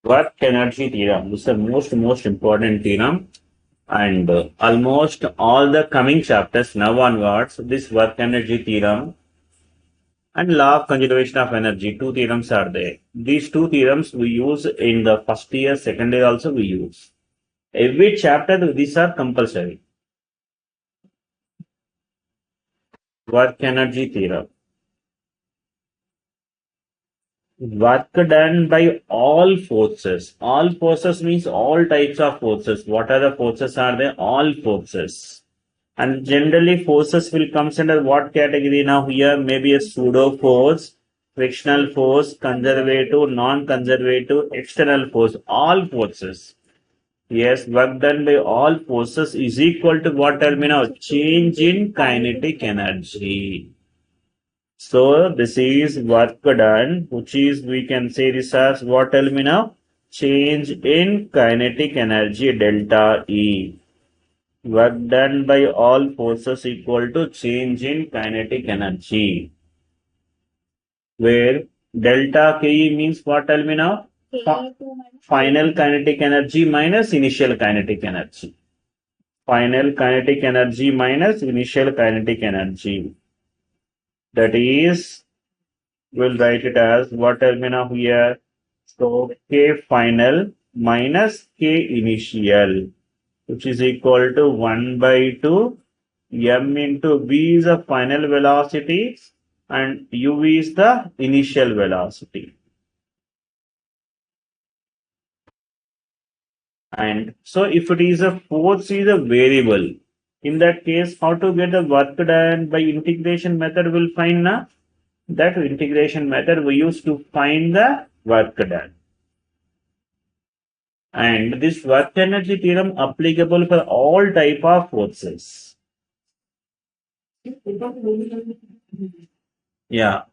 Work energy theorem. This is the most important theorem, and almost all the coming chapters now onwards, this work energy theorem and law of conservation of energy, two theorems are there. These two theorems we use in the first year, second year also we use. Every chapter these are compulsory. Work energy theorem. Work done by all forces. All forces means all types of forces. What are the forces are there? All forces. And generally forces will come under what category now here? Maybe a pseudo force, frictional force, conservative, non-conservative, external force. All forces. Yes, work done by all forces is equal to what terminal? Change in kinetic energy. So this is work done, which is we can say this as what tell me now? Change in kinetic energy delta E. Work done by all forces equal to change in kinetic energy. Where delta Ke means what tell me now? Final kinetic energy minus initial kinetic energy. Final kinetic energy minus initial kinetic energy. That is, we'll write it as what terminal here. So K final minus K initial, which is equal to 1 by 2 m into v is the final velocity and u is the initial velocity. And so if it is a force is a variable, in that case, how to get the work done by integration method will find na? That integration method we use to find the work done. And this work energy theorem applicable for all type of forces. Yeah,